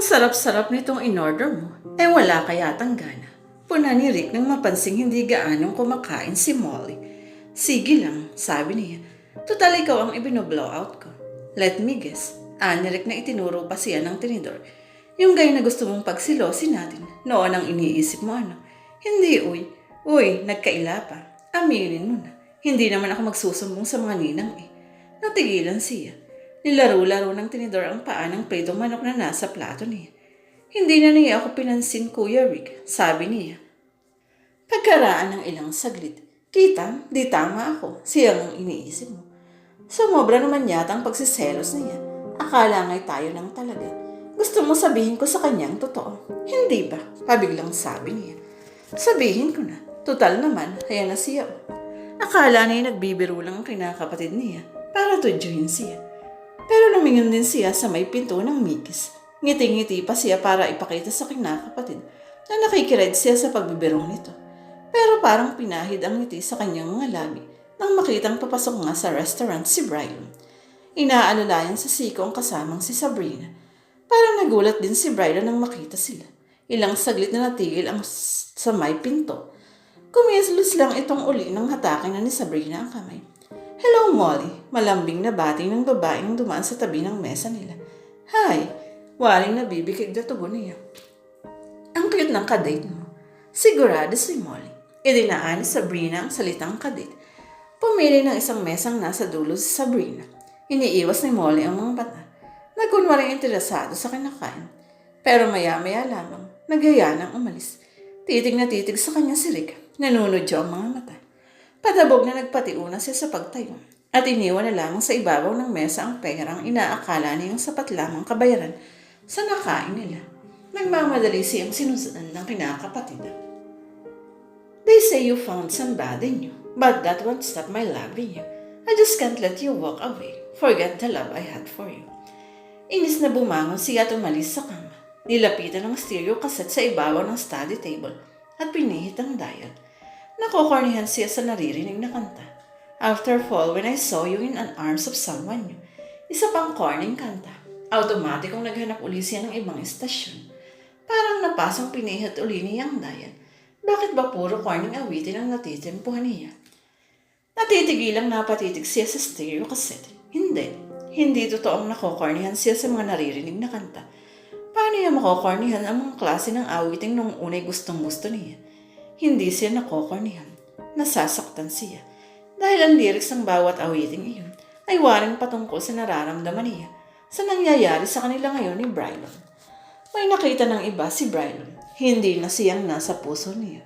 sarap-sarap nitong in-order mo. Wala kaya gana. Puna ni Rick nang mapansing hindi gaanong kumakain si Molly. Sige lang, sabi niya. Total ikaw ang ibinoblow out ko. Let me guess. Ni Rick na itinuro pa siya ng tinidor. Yung gay na gusto mong pagsilosin natin. Noon ang iniisip mo ano. Hindi uy. Uy, nagkaila pa. Aminin mo na. Hindi naman ako magsusumbong sa mga ninang eh. Natigilan siya. Nilaro-laro ng tinidor ang paa ng pritong manok na nasa plato niya. Hindi na niya ako pinansin, Kuya Rick, sabi niya. Pagkaraan ng ilang saglit, kita, di tama ako, siya ang iniisip mo. Sumobra naman yata ang pagsiselos niya. Akala nga'y tayo lang talaga. Gusto mo sabihin ko sa kanyang totoo? Hindi ba? Pabiglang sabi niya. Sabihin ko na. Total naman, ayan na siya. Akala niya nagbibiro lang ang kinakapatid niya para tudyuhin siya. Pero lumingon din siya sa may pinto ng mikis. Ngiti-ngiti pa siya para ipakita sa kinakapatid na nakikired siya sa pagbibirong nito. Pero parang pinahid ang ngiti sa kanyang mga labi nang makitang papasok nga sa restaurant si Brian. Inaalalayan sa siko ang kasamang si Sabrina. Parang nagulat din si Brian nang makita sila. Ilang saglit na natigil ang sa may pinto. Kumislos lang itong uli nang hatakin na ni Sabrina ang kamay. Hello, Molly. Malambing na bating ng babaeng dumaan sa tabi ng mesa nila. Hi. Waring nabibigig na tugon niya. Ang cute ng kadate mo. Sigurado si Molly. Idinaan ni Sabrina ang salitang kadate. Pumili ng isang mesang nasa dulo si Sabrina. Iniiwas ni Molly ang mga bata. Nagkunwaring interesado sa kinakain. Pero maya-maya lamang, nagyaya nang umalis. Titig na titig sa kanya si Rick. Nanunodyo ang mga mata. Patabog na nagpatiuna siya sa pagtayo at iniwan na lamang sa ibabaw ng mesa ang perang inaakala niyang sapat lamang kabayaran sa nakain nila. Nagmamadali siyang sinusundan ng kinakapatid. They say you found somebody new, but that won't stop my loving you. I just can't let you walk away. Forget the love I had for you. Inis na bumangon siya at umalis sa kama. Nilapitan ng stereo cassette sa ibabaw ng study table at pinihit ang dial. Nakokornihan siya sa naririnig na kanta. After fall, when I saw you in an arms of someone new. Isa pang corning kanta. Automatikong naghanap uli siya ng ibang estasyon. Parang napasang pinihit uli niyang dial. Bakit ba puro corning awitin ang natitempuhan niya? Natitigilang napatitig siya sa stereo cassette. Hindi totoong nakokornihan siya sa mga naririnig na kanta. Paano niya makokornihan ang mga klase ng awiting nung unay gustong-gusto niya? Hindi siya nakokornihan. Nasasaktan siya. Dahil ang lyrics ng bawat awiting iyon ay waring patungkol sa nararamdaman niya sa nangyayari sa kanila ngayon ni Brylon. May nakita ng iba si Brylon. Hindi na siyang nasa puso niya.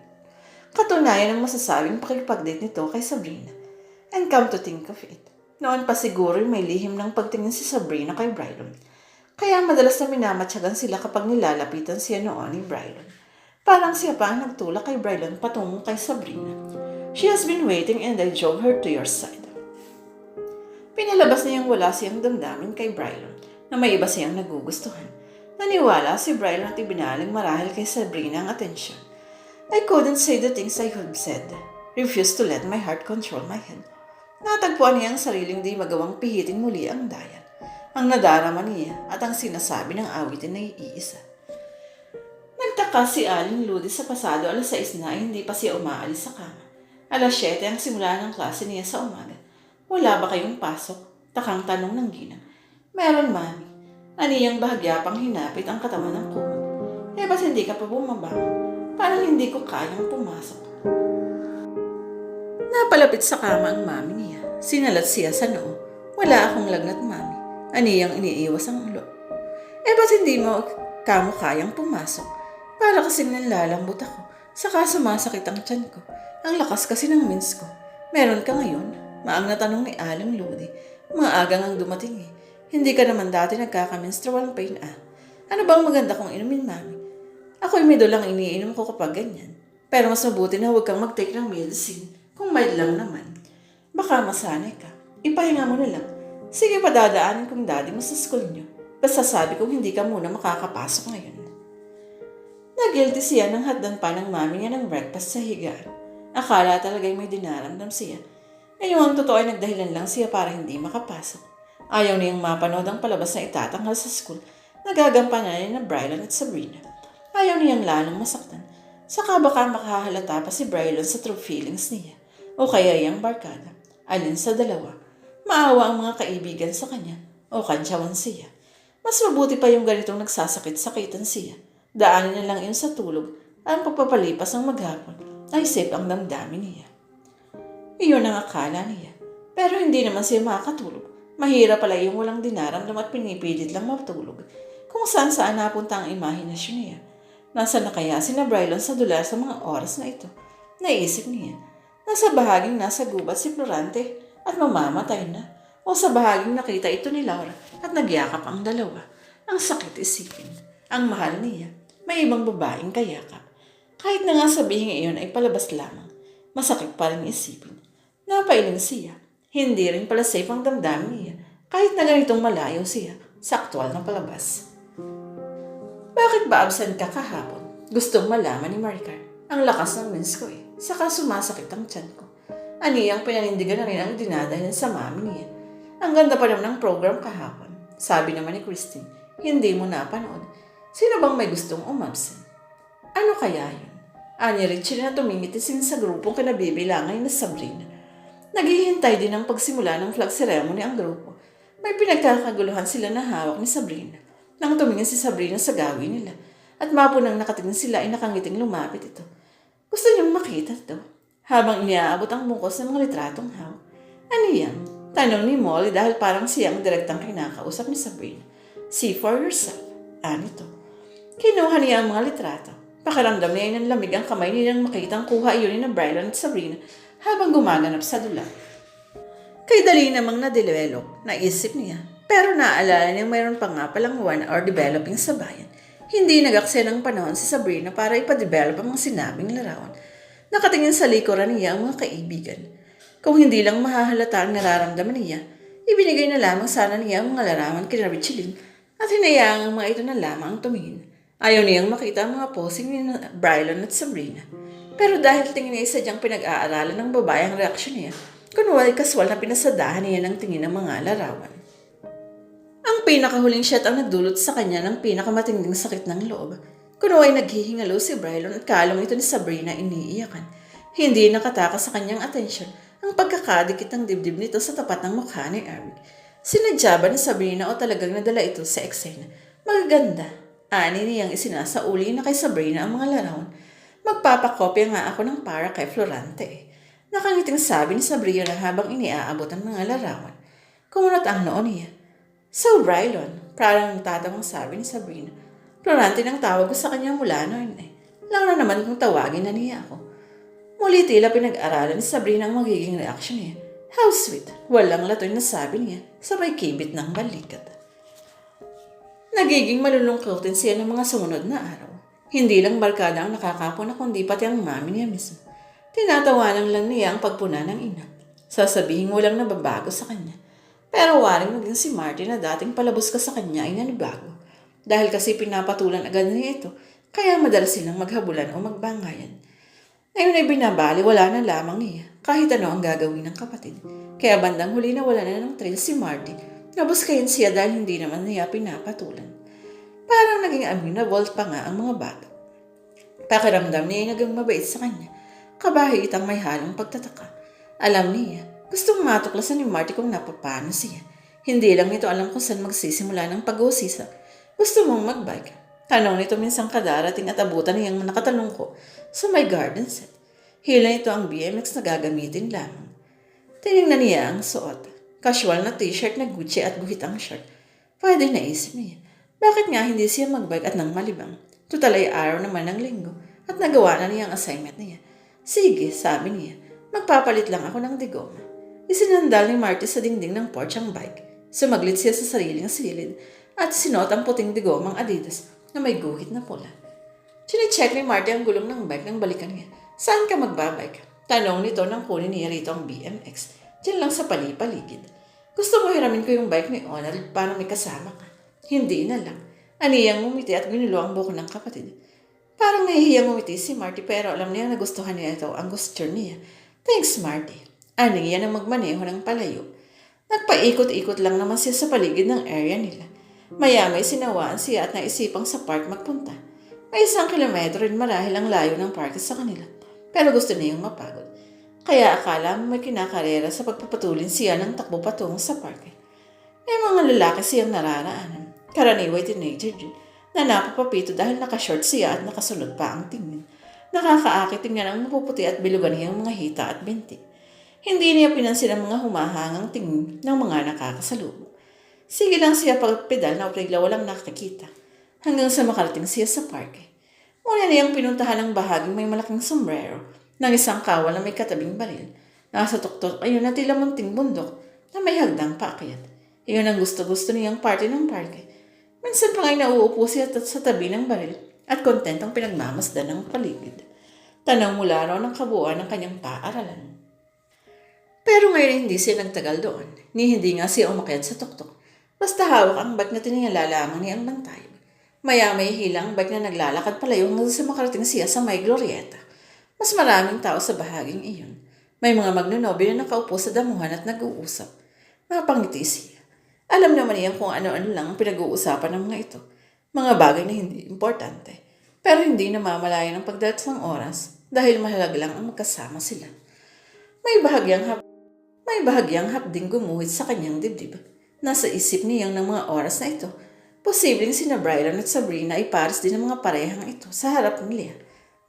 Katunayan ang masasabing pakipag-date nito kay Sabrina. And come to think of it, noon pa siguro may lihim ng pagtingin si Sabrina kay Brylon. Kaya madalas na minamatyagan sila kapag nilalapitan siya noon ni Brylon. Parang siya pa ang nagtulak kay Brylon patungo kay Sabrina. She has been waiting and I drove her to your side. Pinalabas niyang wala siyang damdamin kay Brylon na may iba siyang nagugustuhan. Naniwala si Brylon at ibinaling marahil kay Sabrina ang atensyon. I couldn't say the things I could have said. Refused to let my heart control my head. Natagpuan niya ang sariling di magawang pihitin muli ang dayan. Ang nadarama niya at ang sinasabi ng awitin na iisa. Nagtaka si Aling Ludi sa pasado alas 6 na ay hindi pa siya umaalis sa kama. Alas 7 ang simula ng klase niya sa umaga. Wala ba kayong pasok? Takang tanong ng ginang. Meron, Mami. Aniyang bahagya pang hinapit ang katawan ng kumot. Ba't hindi ka pa bumabangon? Parang hindi ko kayang pumasok. Napalapit sa kama ang mami niya. Sinalat siya sa noo. Wala akong lagnat, Mami. Aniyang iniiwas ang ulo. Ba't hindi mo kamo kayang pumasok? Para kasing nalalambot ako. Saka sumasakit ang tiyan ko. Ang lakas kasi ng mins ko. Meron ka ngayon? Maang na tanong ni Aling Ludi. Maagang ang dumating eh. Hindi ka naman dati nagkaka-menstrual pain Ano bang maganda kong inumin, Mami? Ako'y mido lang iniinom ko kapag ganyan. Pero mas mabuti na huwag kang mag-take ng medicine. Kung mild lang naman. Baka masanay ka. Ipahinga mo na lang. Sige, padadaanin kong daddy mo sa school niyo. Basta sabi kong hindi ka muna makakapasok ngayon. Nagilty siya ng hatdan pa ng mami niya ng breakfast sa higaan. Akala talaga'y may dinaramdam siya. Ngayong ang totoo ay nagdahilan lang siya para hindi makapasok. Ayaw niyang mapanood ang palabas na itatanghal sa school Nagagampanan niya na Brylon at Sabrina. Ayaw niyang lalong masaktan. Saka baka makahalata pa si Brylon sa true feelings niya. O kaya yung barkada. Alin sa dalawa. Maawa ang mga kaibigan sa kanya. O kantsawan siya. Mas mabuti pa yung ganitong nagsasakit-sakitan siya. Daanin na lang yun sa tulog. Ang pagpapalipas ng maghapon ay safe ang damdamin niya. Iyon ang akala niya. Pero hindi naman siya makakatulog. Mahirap pala yung walang dinaramdam at pinipilit lang matulog. Kung saan-saan napunta ang imahinasyon niya. Nasa na kaya sina Brylon sa dular sa mga oras na ito? Naisip niya. Nasa bahaging nasa gubat si Florante at mamamatay na. O sa bahaging nakita ito ni Laura at nagyakap ang dalawa. Ang sakit isipin. Ang mahal niya. May ibang babaeng kayakap. Kahit na nga sabihin iyon ay palabas lamang. Masakit pa rin isipin. Napailing siya. Hindi rin pala safe ang damdamin niya. Kahit na ganitong malayo siya sa aktwal na palabas. Bakit ba absent ka kahapon? Gustong malaman ni Maricar. Ang lakas ng wins ko eh. Saka sumasakit ang tiyan ko. Aniyang pinanindigan na rin ang dinadahilan sa mami niya. Ang ganda pa naman ng program kahapon. Sabi naman ni Christine, hindi mo napanood. Sino bang may gustong umabsent? Ano kaya yun? Ani Richie na tumingitisin sa grupong kinabibilangay na Sabrina. Naghihintay din ang pagsimula ng flag ceremony ang grupo. May pinagkakaguluhan sila na hawak ni Sabrina. Nang tumingin si Sabrina sa gawin nila at mapunang nakatingin sila ay nakangiting lumapit ito. Gusto niyang makita ito habang iniaabot ang bungkos ng mga litratong hawak. Ano yan? Tanong ni Molly dahil parang siyang direktang kinakausap ni Sabrina. See for yourself. Anito. Kinuha niya ang mga litrato. Pakiramdam niya ng lamig ang kamay niya nang makitang kuha iyon ni Brylon at Sabrina habang gumaganap sa dula. Kay dali namang na-develop, naisip niya. Pero naaalala niyang mayroon pa nga palang 1 hour developing sa bayan. Hindi nag-aksaya ng panahon si Sabrina para ipadevelop ang mga sinabing larawan. Nakatingin sa likuran niya ang mga kaibigan. Kung hindi lang mahahalata ang nararamdaman niya, ibinigay na lamang sana niya ang mga larawan kina Richelyn at hinayaan ang mga ito na lamang ang tumingin. Ayaw niyang makita ang mga posing ni Brylon at Sabrina. Pero dahil tingin niya sadyang pinag-aaralan ng babae ang reaksyon niya, kunwari kaswal na pinasadahan niya ng tingin ng mga larawan. Ang pinakahuling shot ang nagdulot sa kanya ng pinakamatinding sakit ng loob. Kunwari naghihingalo si Brylon at kalong ito ni Sabrina iniiyakan. Hindi nakatakas sa kanyang atensyon ang pagkakadikit ng dibdib nito sa tapat ng mukha ni Eric. Sinadya ba ni Sabrina o talagang nadala ito sa eksena? Magaganda. Ani niyang isinasauli na kay Sabrina ang mga larawan. Magpapakopya nga ako ng para kay Florante. Nakangiting sabi ni Sabrina habang iniaabot ang mga larawan. Kumunot ang noon niya. So, Brylon, parang tatawang sabi ni Sabrina. Florante nang tawag ko sa kanya mula noon eh. Lang na naman kung tawagin na niya ako. Muli tila pinag-aralan ni Sabrina ang magiging reaksyon niya. How sweet, walang latoy na sabi niya sa may kibit ng balikat. Nagiging malulungkutin siya ng mga sumunod na araw. Hindi lang barkada ang nakakapuna kundi pati ang mami niya mismo. Tinatawanan lang niya ang pagpuna ng ina. Sasabihin walang nababago sa kanya. Pero waring maging si Marty na dating palabos ka sa kanya ay nanibago. Dahil kasi pinapatulan agad niya ito, kaya madalas silang maghabulan o magbangayan. Ngayon ay binabali, wala na lamang niya kahit ano ang gagawin ng kapatid. Kaya bandang huli na wala na ng thrill si Marty. Nabuskayin siya dahil hindi naman niya pinapatulan. Parang naging amenable pa nga ang mga bata. Pakiramdam niya ay nagang mabait sa kanya. Kabahit ang may halong pagtataka. Alam niya, gustong matuklasan ni Marty kung napapano siya. Hindi lang nito alam kung saan magsisimula ng pag-uusisa. Gusto mong magbike? Tanong nito minsan kadarating at abutan niyang nakatalong ko sa may garden set. Hila nito ang BMX na gagamitin lamang. Tinignan niya ang suot. Casual na t-shirt na Gucci at guhit ang shirt. Pwede naisip niya. Bakit nga hindi siya magbike at nang malibang? Tutal ay araw naman ng linggo at nagawa na niya ang assignment niya. Sige, sabi niya. Magpapalit lang ako ng digoma. Isinandal ni Marty sa dingding ng porch ang bike. Sumaglit siya sa sariling silid at sinuot ang puting digomang Adidas na may guhit na pula. Chine-check ni Marty ang gulong ng bike nang balikan niya. Saan ka magbabike? Tanong nito nang kunin niya rito ang BMX. Diyan lang sa palipaligid. Gusto mo hiramin ko yung bike ni Onald para may kasama ka? Hindi na lang. Aniyang ngumiti at ginulo ang buko ng kapatid. Parang nahihiyang ngumiti si Marty pero alam niya na gustuhan niya ito ang gesture niya. Thanks, Marty. Aniya na magmaneho ng palayo. Nagpaikot-ikot lang naman siya sa paligid ng area nila. Maya-may sinawaan siya at naisipang sa park magpunta. May 1 kilometro rin marahil ang layo ng park sa kanila. Pero gusto niyang mapagod. Kaya akala mo may kinakarera sa pagpapatulin siya ng takbo patungo sa park. May mga lalaki siyang nararaanan. Karaniway teenager din na napapapito dahil nakashort siya at nakasunod pa ang tingin. Nakakaakit tingnan ang mapuputi at bilugan niyang mga hita at binti. Hindi niya pinansin ang mga humahangang tingin ng mga nakakasalubong. Sige lang siya pagpedal na bigla walang nakakita. Hanggang sa makarating siya sa parke. Muna niyang pinuntahan ang bahaging may malaking sombrero ng isang kawal na may katabing baril. Nasa tuktok ayun na tila munting bundok na may hagdang paakyat. Iyon ang gusto-gusto niyang parte ng parke. Minsan pa nga'y nauupo siya sa tabi ng baril at kontentong pinagmamasdan ng paligid. Tanaw mula raw ng kabuuan ng kanyang paaralan. Pero ngayon hindi siya nagtagal doon, ni hindi nga siya umakyat sa tuktok. Basta hawak ang bag na tiningala lamang niyang bantay. Maya-may hilang bag na naglalakad palayo hanggang sa makarating siya sa may Glorieta. Mas maraming tao sa bahaging iyon. May mga magnonobyo na nakaupo sa damuhan at nag-uusap. Napangiti siya. Alam naman niya kung ano-ano lang ang pinag-uusapan ng mga ito. Mga bagay na hindi importante. Pero hindi namamalaya ng pagdalat ng oras dahil mahalaga lang ang magkasama sila. May bahagyang hapding gumuhit sa kanyang dibdib. Nasa isip niyang ng mga oras na ito, posibleng sina Brylan at Sabrina ay pares din ng mga parehang ito sa harap nila.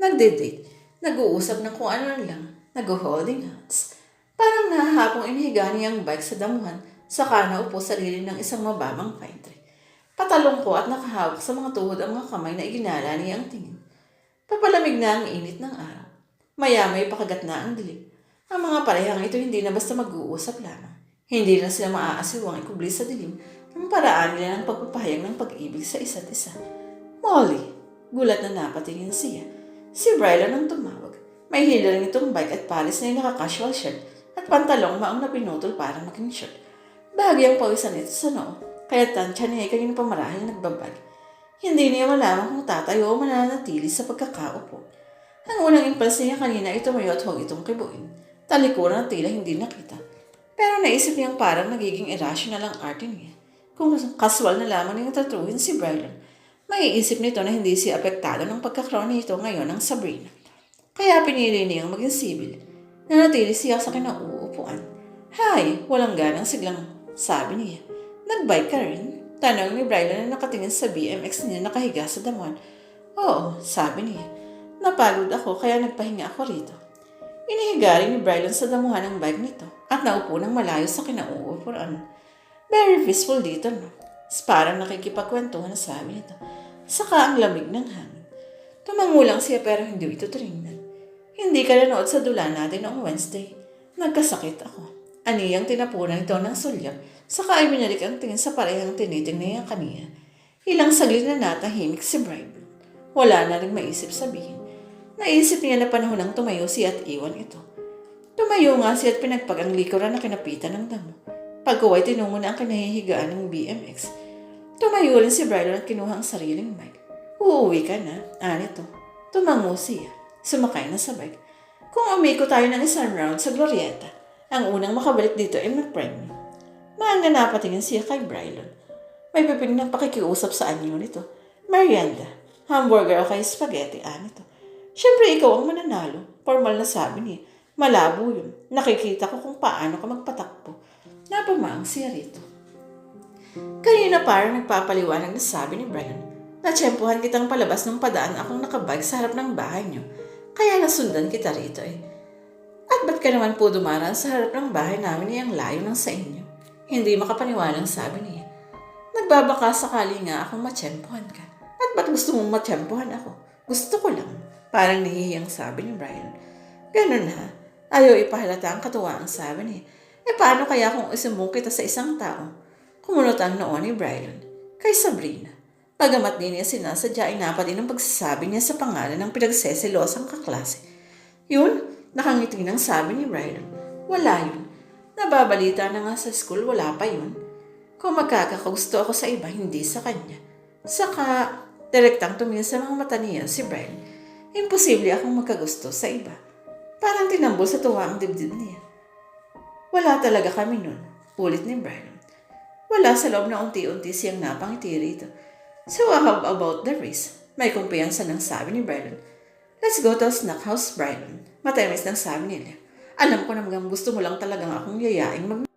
Nagde-date, nag-uusap ng kung ano lang, nag-holding hands. Parang nahahapong inihiga niyang bike sa damuhan, saka naupo sa lilim ng isang mababang pine tree. Patalong ko at nakahawak sa mga tuhod ang mga kamay na iginala niya ang tingin. Papalamig na ang init ng araw. Maya-may pakagat na ang dilim. Ang mga parehang ito hindi na basta mag-uusap lamang. Hindi na sila maaasiwang ikubli sa dilim ang paraan nila ng pagpapahayag ng pag-ibig sa isa't isa. Molly, gulat na napatingin siya. Si Brylan ang tumawag. May hila rin itong bike at palis na yung naka-casual shirt at pantalong maong na pinutol para maging shirt. Bahagyang pawisan ito sa noo, kaya tansya niya ay kanina pa marahil nagbabag. Hindi niya malaman kung tatayo o mananatili sa pagkakaupo. Ang unang impulse niya kanina ay tumayo at huwag itong kibuin. Talikuran at tila hindi nakita. Pero naisip niyang parang nagiging irrational ang arte niya. Kung kaswal na lamang niyang tatuhin si Brylan, maiisip nito na hindi siya apektado ng pagkakaroon nito ngayon ng Sabrina. Kaya pinili niyang maging sibil. Nanatili siya sa kinauupuan. Hay, walang ganang siglang, sabi niya. Nag-bike ka rin? Tanong ni Brylan na nakatingin sa BMX niya nakahiga sa damuhan. Oo, sabi niya. Napagod ako kaya nagpahinga ako rito. Inihiga rin ni Brylan sa damuhan ng bike nito at naupo ng malayo sa kinauupuan. Very peaceful dito, no? Parang nakikipagkwentuhan na sabi nito. Saka ang lamig ng hangin. Tumangulang siya pero hindi ito tinignan. Hindi ka nanood sa dula natin noong Wednesday. Nagkasakit ako. Aniyang tinapunan ito ng sulyap, saka ay binalik ang tingin sa parehang tinitingnan niya kaniya. Ilang saglit na natahimik si Brylan. Wala na rin maisip sabihin. Naisip niya na panahon ng tumayo siya at iwan ito. Tumayo nga siya at pinagpag ang likuran na kinapitan ng damo. Pagkuway tinungo na ang kinahihigaan ng BMX. Tumayo rin si Brylan at kinuha ang sariling bike. Uuwi ka na, anito. Tumango siya. Sumakay na sa bike. Kung umiko tayo ng isang round sa Glorieta, ang unang makabalik dito ay mag-prime. Maanga napatingin siya kay Brylan. May piping ng pakikiusap sa anyo nito. Merienda, hamburger o kay spaghetti, anito. Siyempre ikaw ang mananalo. Formal na sabi niya. Malabo yun. Nakikita ko kung paano ka magpatakbo. Napamaang siya rito. Kanina parang nagpapaliwanag na sabi ni Brian. Natsyempohan kitang palabas ng padaan akong nakabike sa harap ng bahay niyo. Kaya nasundan kita rito eh. At ba't ka naman po dumaraan sa harap ng bahay namin niyang layo ng sa inyo? Hindi makapaniwalang sabi niya. Nagbabaka sakali nga akong matsyempohan ka. At ba't gusto mong matsyempohan ako? Gusto ko lang. Parang nahihiyang sabi ni Brian. Ganun ha. Ayaw ipahalata ang katuwaang sabi niya. Paano kaya kung isumbong kita sa isang tao? Kumunot ang noon ni Brian. Kay Sabrina. Pagamat din niya sinasadya ay napadin ang pagsasabi niya sa pangalan ng pinagseselosang kaklase. Yun, nakangiti ng sabi ni Brian. Wala yun. Nababalita na nga sa school, wala pa yun. Kung magkakagusto ako sa iba, hindi sa kanya. Saka, direktang tumingin sa mga mata niya si Brian. Imposible akong magkagusto sa iba. Parang tinambol sa tuwa ang dibdib niya. Wala talaga kami nun, ulit ni Brian. Wala sa loob na unti-unti siyang napangiti rito. So how about the race? May kumpiyansa nang sabi ni Brylon. Let's go to snack house, Brylon. Matamis nang sabi nila. Alam ko namang gusto mo lang talagang akong yayaing